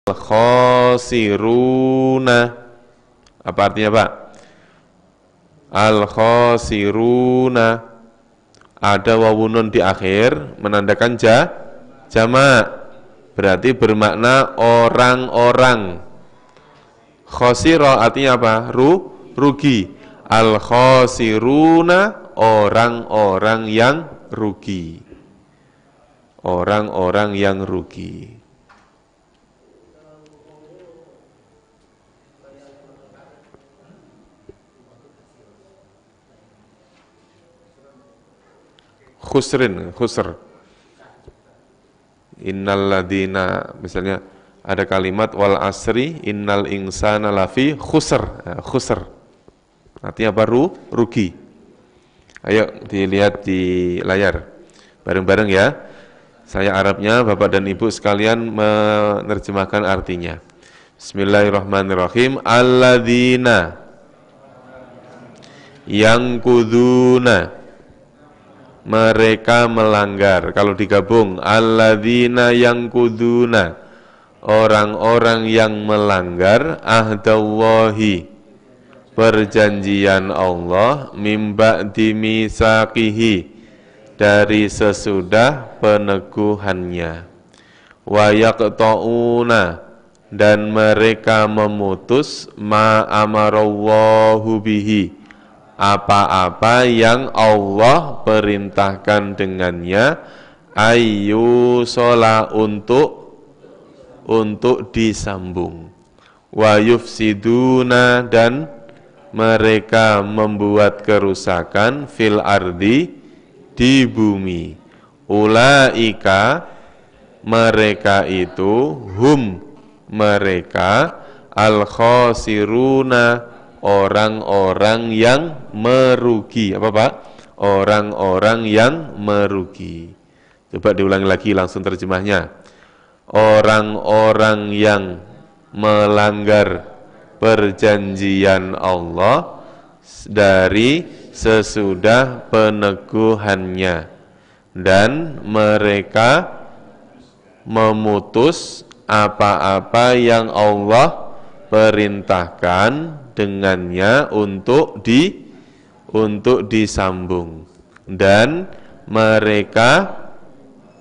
Al-khosiruna. Apa artinya, Pak? Al-khosiruna. Ada wawunun di akhir menandakan jamak. Berarti bermakna orang-orang. Khosiro artinya apa? Rugi. Al-khosiruna, orang-orang yang rugi. Orang-orang yang rugi. Khusr. Innal ladina, misalnya ada kalimat wal asri innal insana lafi khusr. Artinya apa? Rugi. Ayo dilihat di layar bareng-bareng ya. Saya Arabnya, Bapak dan Ibu sekalian menerjemahkan artinya. Bismillahirrahmanirrahim. Alladzina yang kuduna, mereka melanggar. Kalau digabung, alladzina yang kuduna, orang-orang yang melanggar ahdallahi, perjanjian Allah, mimba dimisakihi, dari sesudah peneguhannya, wa yaqta'una, dan mereka memutus ma amarallahu bihi, apa-apa yang Allah perintahkan dengannya, ayyusola, untuk disambung, wa yufsiduna, dan mereka membuat kerusakan fil ardi, di bumi. Ulaika, mereka itu, hum, mereka, al-khosiruna, orang-orang yang merugi. Apa, Pak? Orang-orang yang merugi. Coba diulangi lagi langsung terjemahnya. Orang-orang yang melanggar perjanjian Allah dari sesudah peneguhannya, dan mereka memutus apa-apa yang Allah perintahkan dengannya untuk disambung, dan mereka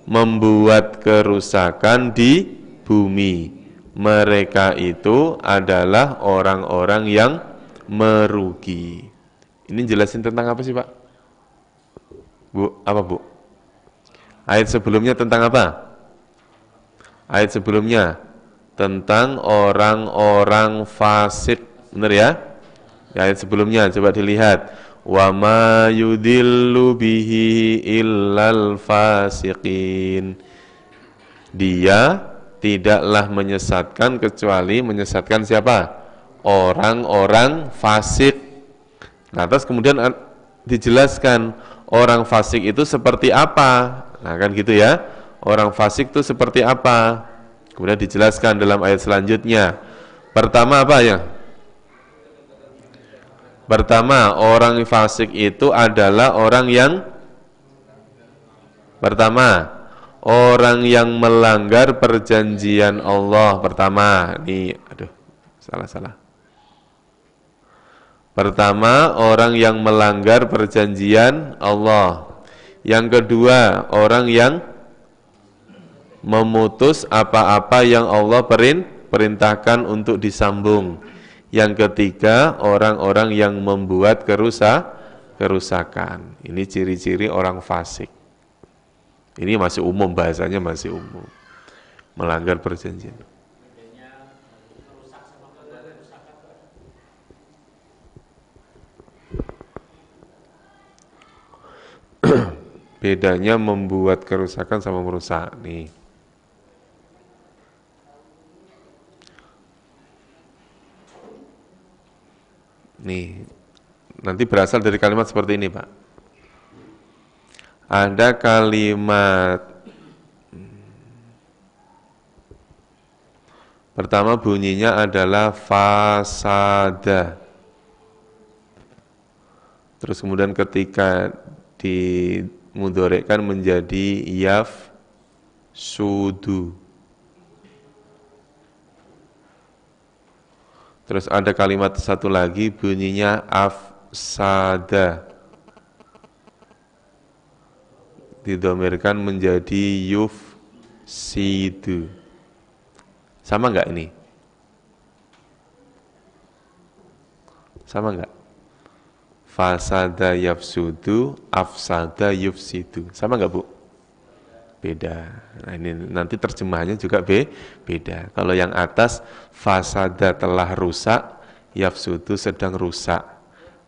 membuat kerusakan di bumi. Mereka itu adalah orang-orang yang merugi. Ini jelasin tentang apa sih, Pak? Bu, apa, Bu? Ayat sebelumnya tentang apa? Ayat sebelumnya tentang orang-orang fasik, benar ya? Ayat sebelumnya coba dilihat. Wa ma yudillu bihi illal fasiqin. Dia tidaklah menyesatkan kecuali menyesatkan siapa? Orang-orang fasik. Nah, terus kemudian dijelaskan orang fasik itu seperti apa. Nah, kan gitu ya. Orang fasik itu seperti apa? Kemudian dijelaskan dalam ayat selanjutnya. Pertama apa ya? Pertama, orang fasik itu adalah orang yang orang yang melanggar perjanjian Allah. Pertama, ini salah. Pertama, orang yang melanggar perjanjian Allah. Yang kedua, orang yang memutus apa-apa yang Allah perintahkan untuk disambung. Yang ketiga, orang-orang yang membuat kerusakan. Ini ciri-ciri orang fasik. Ini masih umum, bahasanya masih umum. Melanggar perjanjian. Bedanya membuat kerusakan sama merusak. Nih, nanti berasal dari kalimat seperti ini, Pak. Ada kalimat pertama bunyinya adalah fasada. Terus kemudian ketika dimudhorekkan menjadi yafsudu. Terus ada kalimat satu lagi bunyinya afsada. Didomirkan menjadi yufsidu. Sama enggak ini? Sama enggak? Fasada yafsudu, afsada yufsidu. Sama enggak, Bu? Beda. Nah, ini nanti terjemahannya juga beda. Kalau yang atas fasada telah rusak, yafsudu sedang rusak.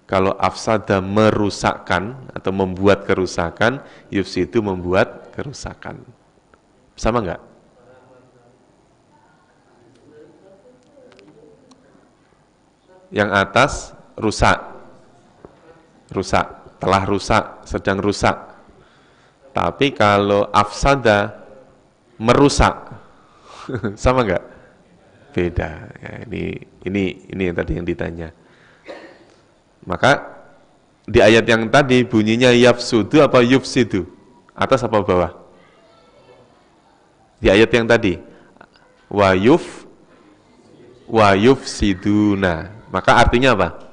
Kalau afsada merusakkan atau membuat kerusakan, yufsidu membuat kerusakan. Sama enggak? Yang atas rusak, telah rusak, sedang rusak. Tapi kalau afsada merusak, sama enggak? Beda. Ya, ini yang tadi yang ditanya. Maka di ayat yang tadi bunyinya yafsudu apa yufsidu? Atas apa bawah? Di ayat yang tadi wa yufsiduna. Maka artinya apa?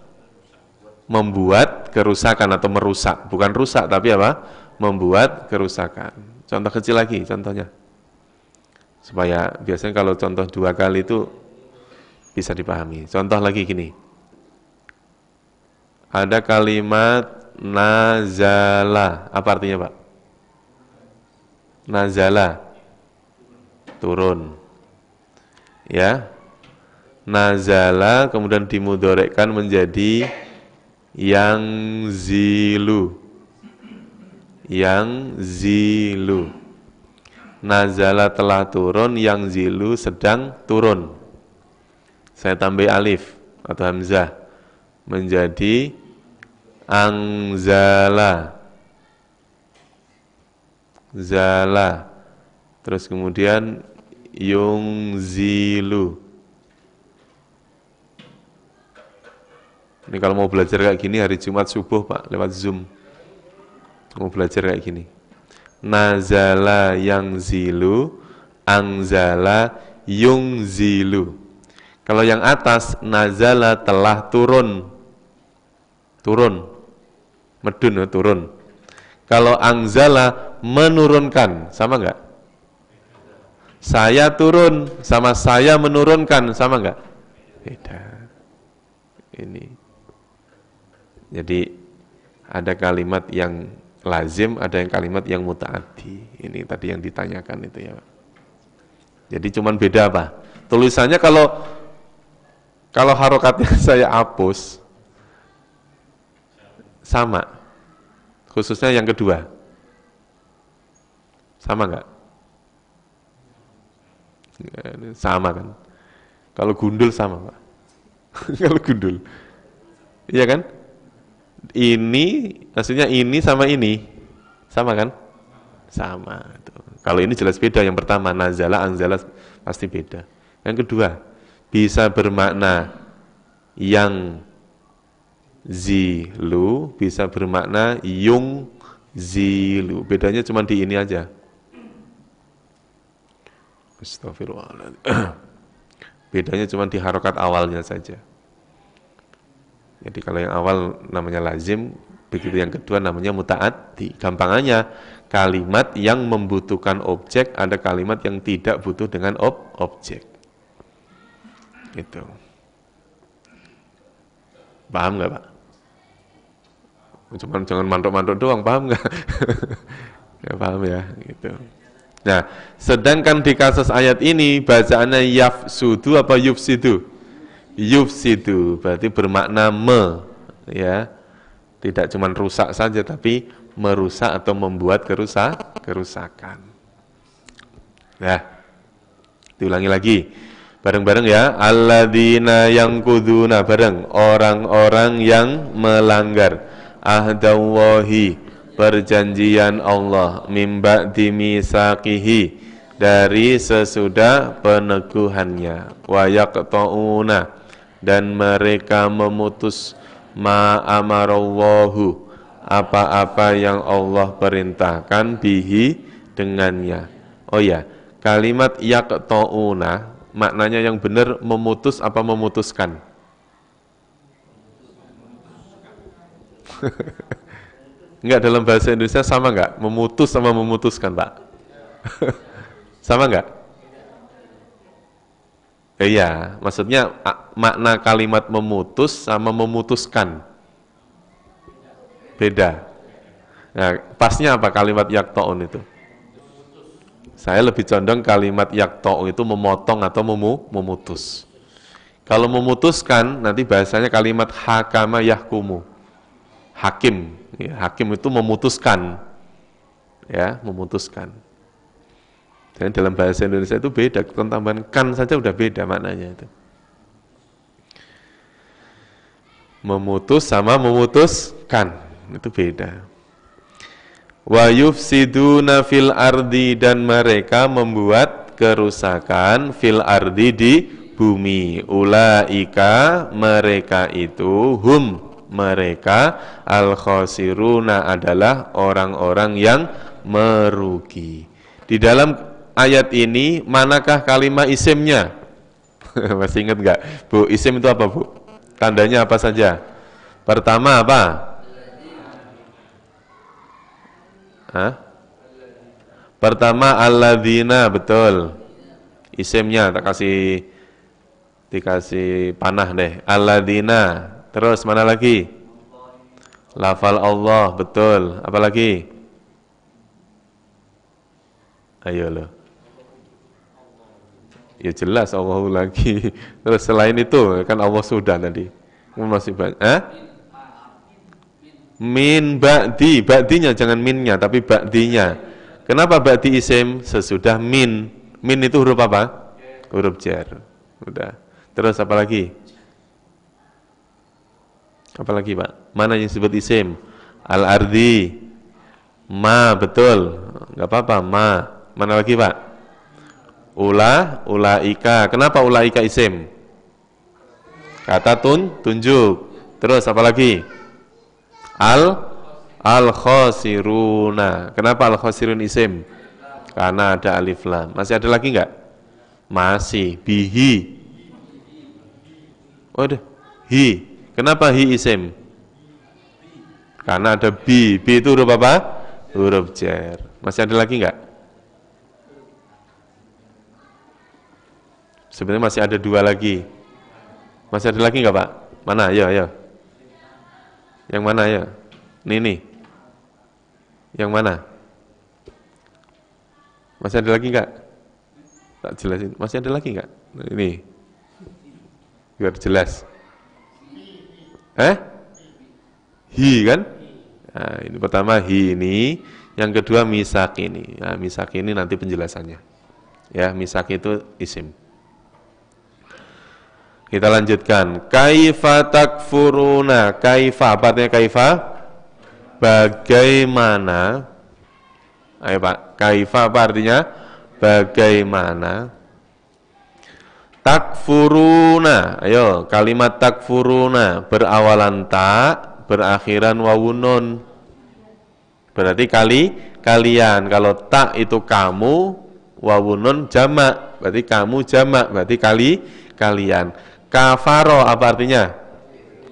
Membuat kerusakan atau merusak. Bukan rusak tapi apa? Membuat kerusakan. Contoh kecil lagi contohnya. Supaya biasanya kalau contoh 2 kali itu bisa dipahami. Contoh lagi gini. Ada kalimat nazala. Apa artinya, Pak? Nazala. Turun. Ya. Nazala kemudian dimudhorekkan menjadi yang zilu. Yang zilu. Nazala telah turun, yang zilu sedang turun. Saya tambah alif atau hamzah menjadi angzala. Zala. Terus kemudian yungzilu. Ini kalau mau belajar kayak gini hari Jumat subuh, Pak, lewat Zoom. Mau belajar kayak gini. Nazala yang zilu, angzala yung zilu. Kalau yang atas, nazala telah turun. Turun. Medun, turun. Kalau angzala menurunkan, sama enggak? Saya turun, sama saya menurunkan, sama enggak? Beda. Ini. Jadi ada kalimat yang lazim, ada yang kalimat yang muta'addi. Ini tadi yang ditanyakan itu ya, Pak. Jadi cuman beda apa? Tulisannya kalau harokatnya saya hapus sama. Khususnya yang kedua. Sama enggak? Sama kan? Kalau gundul sama, Pak. Kalau gundul. Iya kan? Ini, maksudnya ini sama ini, sama kan? Sama. Kalau ini jelas beda. Yang pertama, nazala, angzala pasti beda. Yang kedua, bisa bermakna yang zilu, bisa bermakna yung zilu. Bedanya cuma di ini aja. Astagfirullahaladzim. Bedanya cuma di harokat awalnya saja. Jadi kalau yang awal namanya lazim, begitu yang kedua namanya muta'addi. Gampangannya kalimat yang membutuhkan objek, ada kalimat yang tidak butuh dengan objek. Gitu. Paham nggak, Pak? Cuman jangan mantuk-mantuk doang, paham nggak? Ya paham ya, gitu. Nah, sedangkan di kasus ayat ini bacaannya yafsudu apa yufsidu? Yufsidu berarti bermakna ya. Tidak cuma rusak saja tapi merusak atau membuat kerusakan. Nah, diulangi lagi. Bareng-bareng ya. Alladzina yanquduna, bareng, orang-orang yang melanggar ahdallahi, perjanjian Allah, mim ba'di misaqihi, dari sesudah peneguhannya, wa yaqta'una, dan mereka memutus ma amarallahu, apa-apa yang Allah perintahkan bihi, dengannya. Oh ya, kalimat yaqta'una maknanya yang benar memutus apa memutuskan? Enggak, dalam bahasa Indonesia sama enggak? Memutus sama memutuskan, Pak? Sama enggak? Iya, maksudnya makna kalimat memutus sama memutuskan. Beda. Nah, pasnya apa kalimat yakto'un itu? Saya lebih condong kalimat yakto'un itu memotong atau memutus. Kalau memutuskan, nanti bahasanya kalimat hakama yahkumu. Hakim. Ya, hakim itu memutuskan. Ya, memutuskan. Dan dalam bahasa Indonesia itu beda, tambahan kan saja udah beda maknanya itu. Memutus sama memutuskan, itu beda. Wa yufsiduna fil ardi, dan mereka membuat kerusakan fil ardi di bumi. Ulaika, mereka itu, hum, mereka, al khosiruna, adalah orang-orang yang merugi. Di dalam ayat ini, manakah kalimat isimnya? Masih ingat nggak, Bu? Isim itu apa, Bu? Tandanya apa saja? Pertama apa? Hah? Pertama alladzina, betul. Isimnya tak dikasih panah deh. Alladzina. Terus mana lagi? Lafal Allah, betul. Apa lagi? Ayo loh. Ya jelas Allah lagi. Terus selain itu kan Allah sudah tadi. Masih banyak. Min ba'di, ba'dinya jangan minnya tapi ba'dinya. Kenapa ba'di isim? Sesudah min. Min itu huruf apa? Huruf jar. Udah. Terus apa lagi? Apa lagi, Pak? Mana yang disebut isim? Al-ardi. Ma, betul. Enggak apa-apa, ma. Mana lagi, Pak? Ulaika. Kenapa ulaika isim? Kata tunjuk. Terus apa lagi? Al-khosiruna. Kenapa al-khosirun isim? Karena ada alif lam. Masih ada lagi enggak? Masih. Bihi. Oh, ada. Hi. Kenapa hi isim? Karena ada bi. Bi itu huruf apa? Huruf jar. Masih ada lagi enggak? Sebenarnya masih ada dua lagi. Masih ada lagi enggak, Pak? Mana? Ayo. Yang mana ya? Ini. Yang mana? Masih ada lagi enggak? Tak jelasin. Masih ada lagi enggak? Ini. Biar jelas. Hi kan? Nah, ini pertama hi ini, yang kedua misak ini. Nah, misak ini nanti penjelasannya. Ya, misak itu isim. Kita lanjutkan. Kaifa takfuruna. Kaifa, apa artinya kaifa? Bagaimana? Ayo Pak, kaifa apa artinya? Bagaimana? Takfuruna. Ayo, kalimat takfuruna berawalan tak, berakhiran wawunun. Berarti kalian. Kalau tak itu kamu, wawunun jamak. Berarti kamu jamak, berarti kalian. Kafaro apa artinya?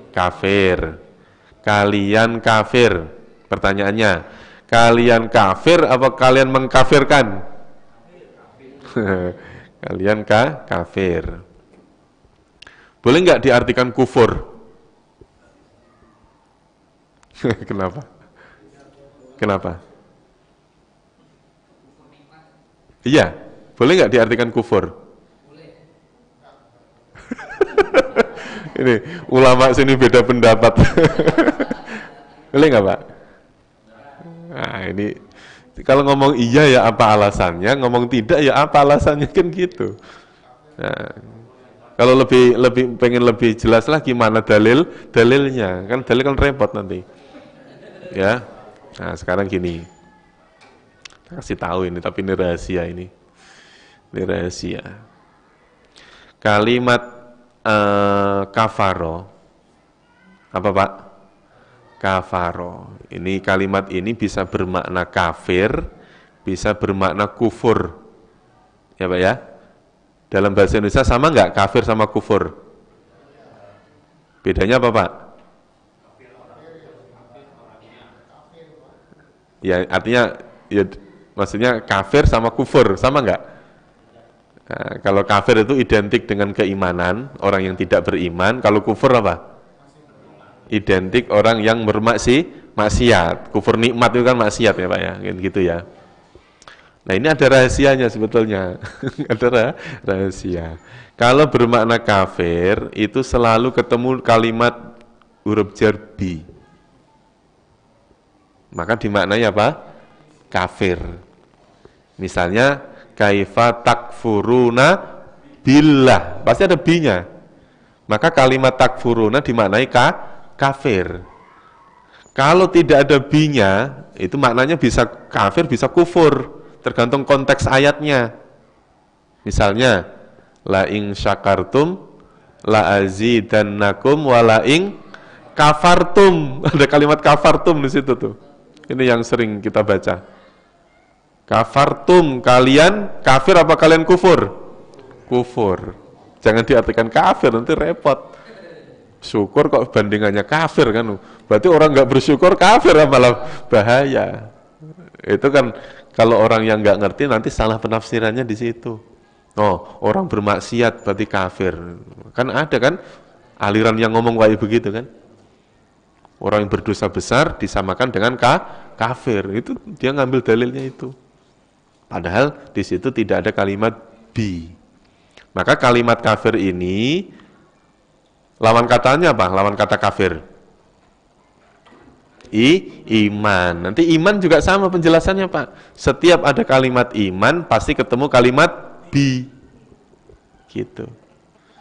Kafir. Kalian kafir. Pertanyaannya, kalian kafir apa kalian mengkafirkan? Kalian kafir. Boleh nggak diartikan kufur? Kenapa? Iya, boleh nggak diartikan kufur? Ini ulama sini beda pendapat. Boleh nggak, Pak? Nah, ini kalau ngomong iya ya apa alasannya, ngomong tidak ya apa alasannya, kan gitu. Nah, kalau pengen lebih jelas lagi mana dalilnya, kan dalil kan repot nanti. Ya. Nah, sekarang gini. Kasih tahu ini, tapi ini rahasia ini. Ini rahasia. Kalimat kafaro, apa Pak? Kafaro. Ini kalimat ini bisa bermakna kafir, bisa bermakna kufur. Ya Pak ya? Dalam bahasa Indonesia sama nggak kafir sama kufur? Bedanya apa Pak? Ya artinya ya maksudnya kafir sama kufur sama enggak? Nah, kalau kafir itu identik dengan keimanan, orang yang tidak beriman. Kalau kufur apa? Identik orang yang maksiat. Kufur nikmat itu kan maksiat ya Pak ya, gitu ya. Nah ini ada rahasianya sebetulnya. Ada rahasia. Kalau bermakna kafir itu selalu ketemu kalimat huruf jar bi. Maka dimaknai apa? Kafir. Misalnya kaifa takfuruna billah, pasti ada bi-nya. Maka kalimat takfuruna dimaknai kafir. Kalau tidak ada bi-nya, itu maknanya bisa kafir, bisa kufur, tergantung konteks ayatnya. Misalnya la ing syakartum la azidannakum wa la ing kafartum. Ada kalimat kafartum di situ tuh. Ini yang sering kita baca. Kafartum, kalian kafir apa kalian kufur? Kufur. Jangan diartikan kafir, nanti repot. Syukur kok bandingannya kafir kan. Berarti orang nggak bersyukur kafir, malah bahaya. Itu kan kalau orang yang nggak ngerti nanti salah penafsirannya di situ. Oh, orang bermaksiat berarti kafir. Kan ada kan aliran yang ngomong kayak begitu kan. Orang yang berdosa besar disamakan dengan kafir. Itu dia ngambil dalilnya itu. Padahal di situ tidak ada kalimat bi. Maka kalimat kafir ini lawan katanya apa? Lawan kata kafir. Iman. Nanti iman juga sama penjelasannya Pak. Setiap ada kalimat iman pasti ketemu kalimat bi. Gitu.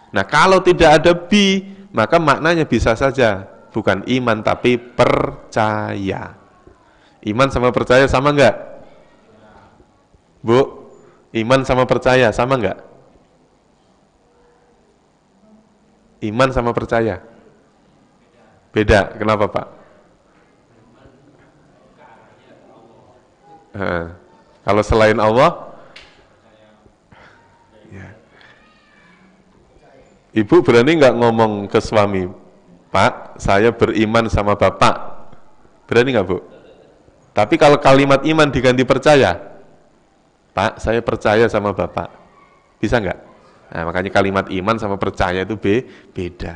Nah, kalau tidak ada bi, maka maknanya bisa saja bukan iman tapi percaya. Iman sama percaya sama enggak? Bu, iman sama percaya sama enggak? Iman sama percaya? Beda, kenapa Pak? Kalau selain Allah, ya. Ibu berani nggak ngomong ke suami, Pak, saya beriman sama Bapak, berani nggak Bu? Tapi kalau kalimat iman diganti percaya, Pak, saya percaya sama Bapak, bisa nggak? Nah, makanya kalimat iman sama percaya itu beda.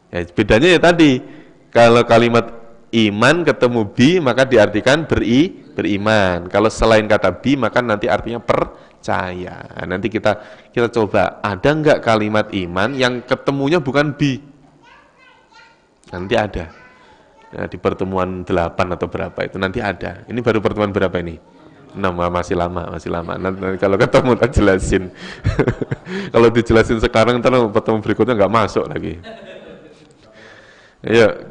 Ya, bedanya ya tadi, kalau kalimat iman ketemu bi maka diartikan beriman. Kalau selain kata bi maka nanti artinya percaya. Nah, nanti kita coba, ada nggak kalimat iman yang ketemunya bukan bi? Nanti ada. Nah, di pertemuan 8 atau berapa itu nanti ada. Ini baru pertemuan berapa ini? 6, masih lama. Nanti kalau ketemu tak jelasin. Kalau dijelasin sekarang ntar pertemuan berikutnya nggak masuk lagi. Ayo.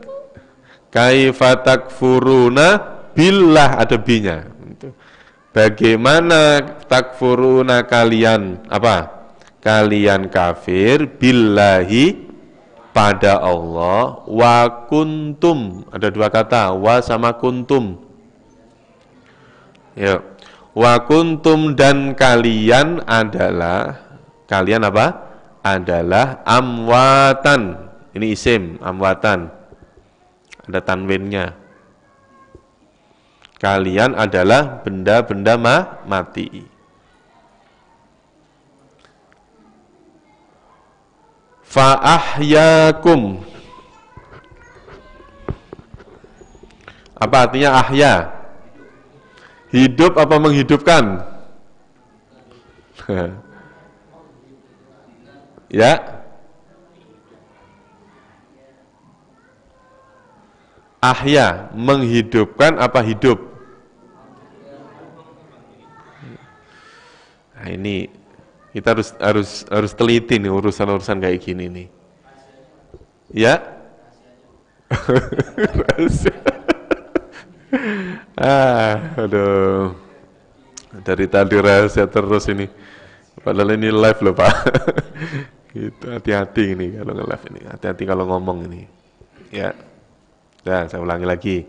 Kaifa takfuruna billah, ada binya. Bagaimana takfuruna kalian apa? Kalian kafir billahi pada Allah, wa kuntum, ada dua kata, wa sama kuntum. Ya. Wa kuntum, dan kalian adalah, kalian apa? Adalah amwatan. Ini isim, amwatan. Ada tanwinnya. Kalian adalah benda-benda mati. Fa'ahyakum. Apa artinya ahya? Hidup apa menghidupkan? Ya. Ahya, menghidupkan apa hidup? Nah, ini kita harus teliti nih urusan-urusan kayak gini nih. Ya? Aduh. Dari tadi rahasia terus ini. Padahal ini live loh Pak. Gitu, hati-hati ini kalau nge-live ini. Hati-hati kalau ngomong ini. Ya. Nah, saya ulangi lagi.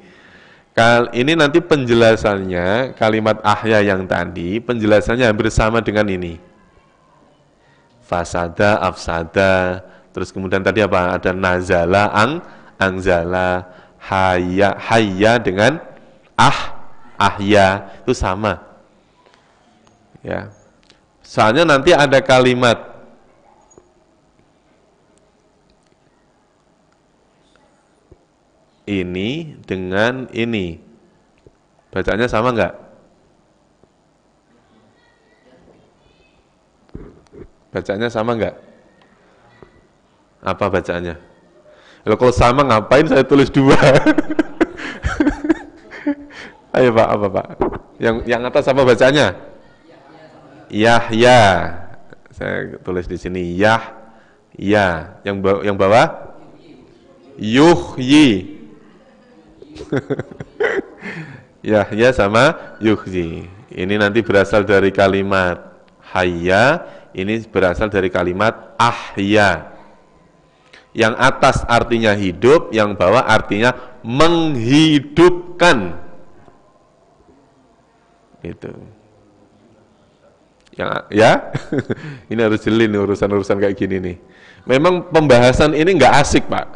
Ini nanti penjelasannya kalimat ahya yang tadi, penjelasannya hampir sama dengan ini. Fasada, afsada, terus kemudian tadi apa? Ada nazala, angzala, hayya dengan ahya itu sama. Ya. Soalnya nanti ada kalimat ini dengan ini. Bacanya sama enggak? Bacanya sama enggak? Apa bacaannya? Kalau sama ngapain saya tulis dua? Ayo Pak, apa Pak? Yang atas apa bacanya? Yahya. Saya tulis di sini ya. Yang bawah? Yuhyi. Yahya sama yuhyi. Ini nanti berasal dari kalimat hayya, ini berasal dari kalimat ahya. Yang atas artinya hidup, yang bawah artinya menghidupkan. Itu. Ya, ini harus jeli nih urusan-urusan kayak gini nih. Memang pembahasan ini nggak asik Pak,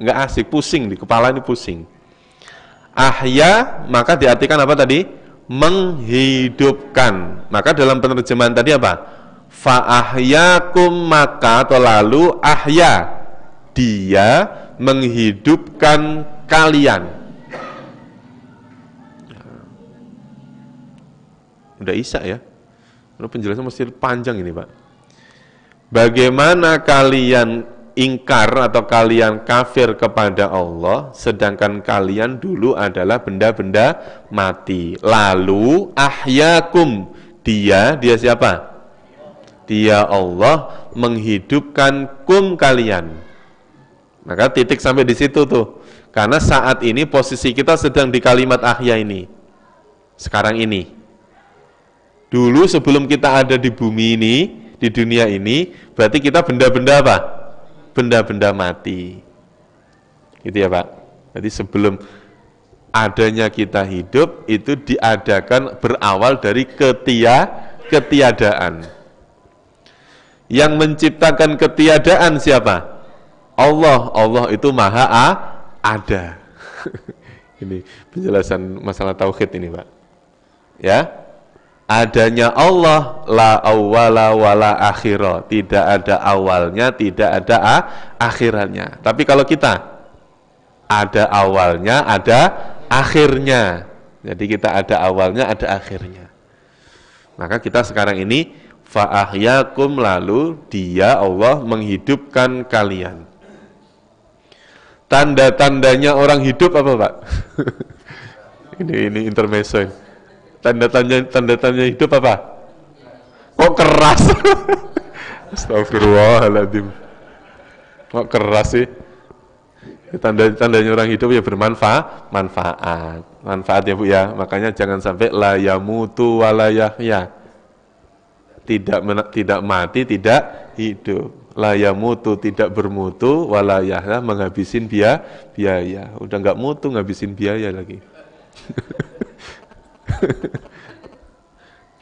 nggak asik, pusing di kepala ini pusing. Ahya maka diartikan apa tadi? Menghidupkan. Maka dalam penerjemahan tadi apa? Fa'ahyakum maka atau lalu ahya, dia menghidupkan kalian. Udah Isya ya? Penjelasan mesti panjang ini Pak. Bagaimana kalian ingkar atau kalian kafir kepada Allah, sedangkan kalian dulu adalah benda-benda mati. Lalu ahyakum, dia siapa? Dia Allah menghidupkan kalian. Maka titik sampai di situ tuh. Karena saat ini posisi kita sedang di kalimat ahya ini. Sekarang ini. Dulu sebelum kita ada di bumi ini, di dunia ini, berarti kita benda-benda apa? Benda-benda mati. Gitu ya Pak. Jadi sebelum adanya kita hidup, itu diadakan berawal dari ketiadaan. Yang menciptakan ketiadaan siapa? Allah. Allah itu maha ada. Ini penjelasan masalah tauhid ini Pak. Ya. Adanya Allah la awwala wala akhirah, tidak ada awalnya, tidak ada akhirannya. Tapi kalau kita ada awalnya, ada akhirnya. Jadi kita ada awalnya, ada akhirnya. Maka kita sekarang ini fa'ahyakum, lalu dia Allah menghidupkan kalian. Tanda-tandanya orang hidup apa Pak? ini intermezzo. Tanda-tanda hidup apa? Kok keras? Astagfirullahaladzim. Kok keras sih? Tanda-tandanya orang hidup ya bermanfaat. Manfaat ya Bu ya. Makanya jangan sampai la yamutu wa la yahya. Tidak mati, tidak hidup. La yamutu tidak bermutu, wa la yahya menghabisin biaya. Udah nggak mutu, ngabisin biaya lagi.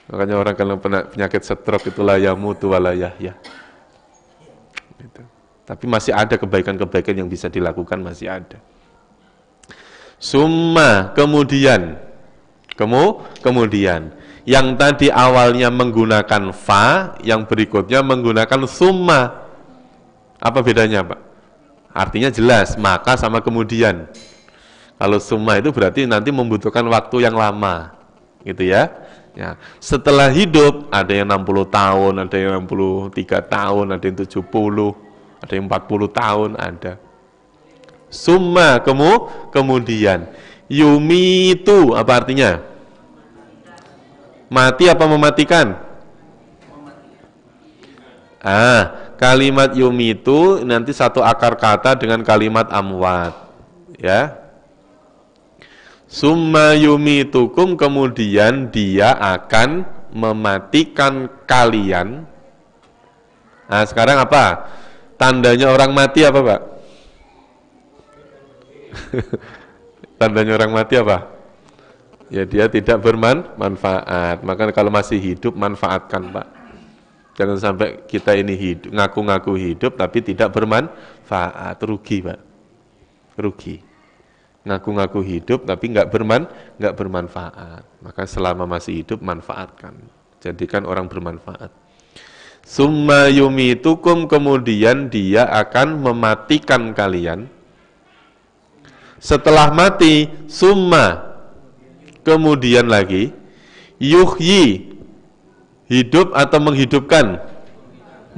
Makanya orang kalau penyakit stroke itu la yamutu wa la yahya. Gitu. Tapi masih ada kebaikan-kebaikan yang bisa dilakukan, masih ada. Summa, kemudian yang tadi awalnya menggunakan fa, yang berikutnya menggunakan summa. Apa bedanya Pak? Artinya jelas, maka sama kemudian. Kalau summa itu berarti nanti membutuhkan waktu yang lama, gitu ya. Ya, setelah hidup ada yang 60 tahun, ada yang 63 tahun, ada yang 70, ada yang 40 tahun, ada. Summa kemudian. Yumi itu apa artinya? Mati apa mematikan? Kalimat yumi itu nanti satu akar kata dengan kalimat amwat, ya. Summa yumitukum, kemudian dia akan mematikan kalian. Nah sekarang apa? Tandanya orang mati apa Pak? Tandanya orang mati apa? Ya dia tidak bermanfaat. Maka kalau masih hidup manfaatkan Pak. Jangan sampai kita ini hidup, ngaku-ngaku hidup tapi tidak bermanfaat, rugi Pak. Rugi. ngaku-ngaku hidup tapi nggak bermanfaat. Maka selama masih hidup manfaatkan, jadikan orang bermanfaat. Summa yumitukum, kemudian dia akan mematikan kalian. Setelah mati, summa, kemudian lagi, yuhyi, hidup atau menghidupkan?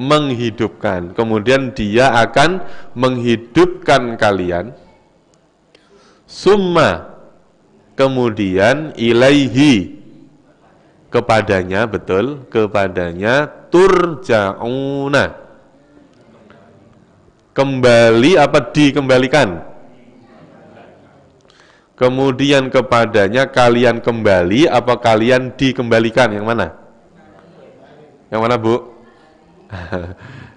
Menghidupkan. Kemudian dia akan menghidupkan kalian. Summa, kemudian ilaihi, kepadanya, betul, kepadanya turja'una, kembali apa dikembalikan? Kemudian kepadanya kalian kembali apa kalian dikembalikan? Yang mana? Yang mana, Bu?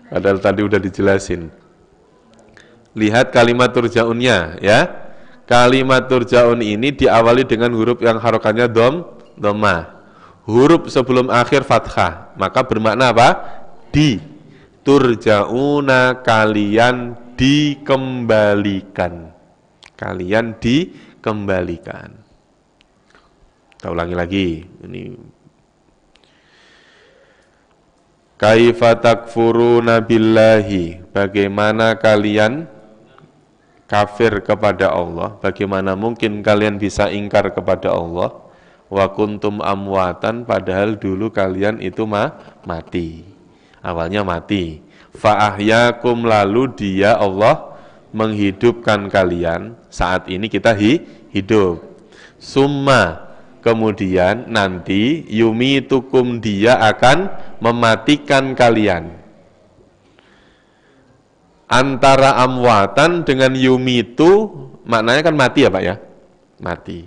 Padahal tadi udah dijelasin. Lihat kalimat turja'unnya ya. Kalimat turja'un ini diawali dengan huruf yang harokannya dhammah. Huruf sebelum akhir fathah, maka bermakna apa? Di. Turja'una, kalian dikembalikan. Kalian dikembalikan. Kita ulangi lagi. Ini. Kaifa takfuruna billahi, bagaimana kalian kafir kepada Allah, bagaimana mungkin kalian bisa ingkar kepada Allah, wa kuntum amwatan, padahal dulu kalian itu mati, awalnya mati, fa ahyakum, lalu dia Allah menghidupkan kalian, saat ini kita hidup, summa, kemudian nanti yumitukum, dia akan mematikan kalian. Antara amwatan dengan yumitu maknanya kan mati ya Pak ya? Mati.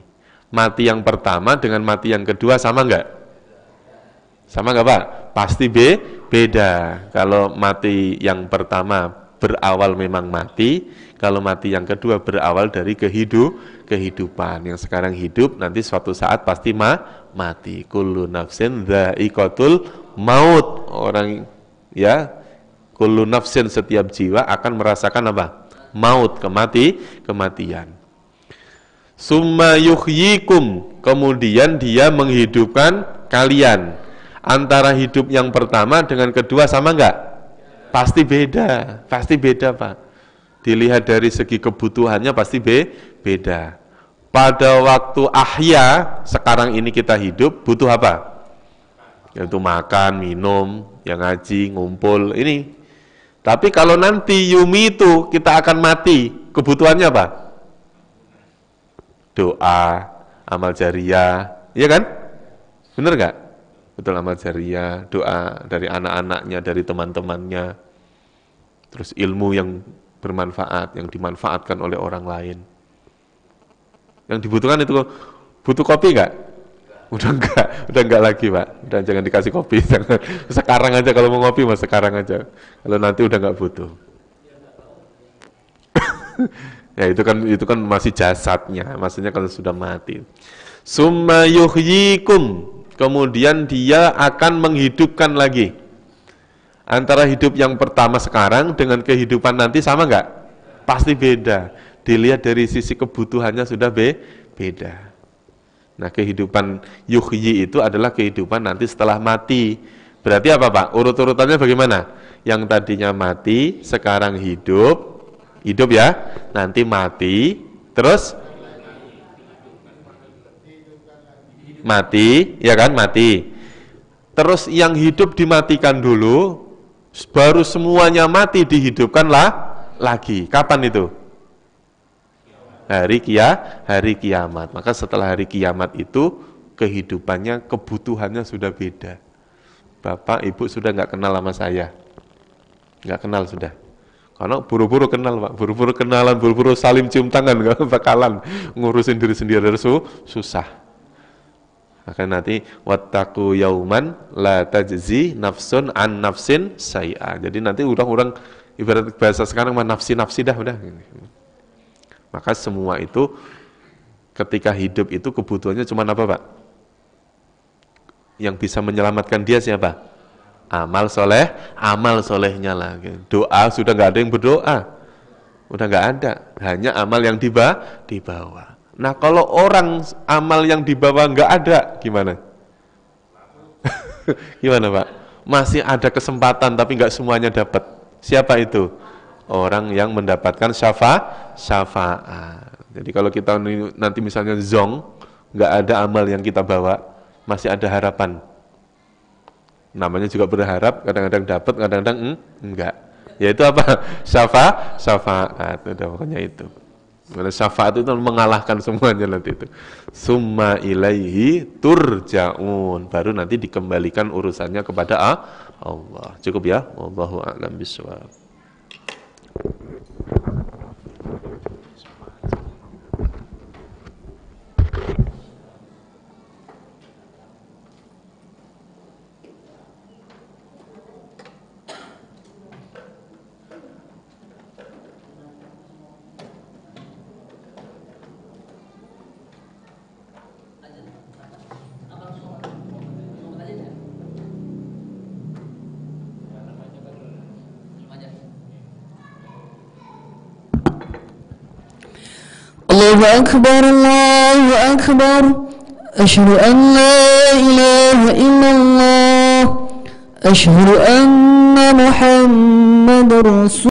Mati yang pertama dengan mati yang kedua sama enggak? Sama enggak Pak? Pasti beda. Kalau mati yang pertama berawal memang mati, kalau mati yang kedua berawal dari kehidupan. Yang sekarang hidup, nanti suatu saat pasti mati. Kullu nafsin dha'iqatul maut. Orang ya, kullu nafsin, setiap jiwa akan merasakan apa? Maut, kematian. Summa yuhyikum, kemudian dia menghidupkan kalian. Antara hidup yang pertama dengan kedua sama enggak? Pasti beda Pak. Dilihat dari segi kebutuhannya pasti beda. Pada waktu ahya, sekarang ini kita hidup, butuh apa? Yaitu makan, minum, yang ngaji, ngumpul, ini. Tapi kalau nanti yumitu, kita akan mati, kebutuhannya apa? Doa, amal jariyah, iya kan? Bener nggak? Betul, amal jariyah, doa dari anak-anaknya, dari teman-temannya, terus ilmu yang bermanfaat, yang dimanfaatkan oleh orang lain. Yang dibutuhkan itu, butuh kopi nggak? Udah enggak lagi Pak. Udah jangan dikasih kopi. Sekarang aja kalau mau ngopi mas, sekarang aja. Kalau nanti udah enggak butuh. Ya itu kan masih jasadnya, maksudnya kalau sudah mati. Summa yuhyikum, kemudian dia akan menghidupkan lagi. Antara hidup yang pertama sekarang dengan kehidupan nanti sama enggak? Pasti beda. Dilihat dari sisi kebutuhannya sudah beda. Nah, kehidupan yuhyi itu adalah kehidupan nanti setelah mati. Berarti apa Pak? Urut-urutannya bagaimana? Yang tadinya mati, sekarang hidup ya, nanti mati, terus mati, ya kan, mati. Terus yang hidup dimatikan dulu, baru semuanya mati dihidupkanlah lagi. Kapan itu? Hari kiamat. Maka setelah hari kiamat itu kehidupannya, kebutuhannya sudah beda. Bapak, Ibu sudah nggak kenal sama saya, nggak kenal sudah. Karena buru-buru kenal Pak, buru-buru kenalan, buru-buru salim cium tangan, nggak bakalan ngurusin diri sendiri susah. Maka nanti wattaqu yauman la tajzi nafsun an nafsin syai'a. Jadi nanti orang ibarat bahasa sekarang mah nafsi-nafsi dah udah. Maka semua itu ketika hidup itu kebutuhannya cuma apa Pak? Yang bisa menyelamatkan dia siapa? Amal solehnya lah. Doa sudah nggak ada yang berdoa. Udah nggak ada, hanya amal yang dibawa. Nah kalau orang amal yang dibawa nggak ada, gimana? Gimana Pak? Masih ada kesempatan tapi nggak semuanya dapat. Siapa itu? Orang yang mendapatkan syafaat. Jadi kalau kita nanti misalnya zong, nggak ada amal yang kita bawa, masih ada harapan. Namanya juga berharap, kadang-kadang dapat, kadang-kadang enggak. Yaitu apa? Syafaat. Udah pokoknya itu. Karena syafaat itu mengalahkan semuanya nanti itu. Summa ilaihi turja'un. Baru nanti dikembalikan urusannya kepada Allah. Cukup ya? Wallahu a'lam bishawab. الله أكبر الله أكبر أشهد أن لا إله إلا الله أشهد أن محمد رسول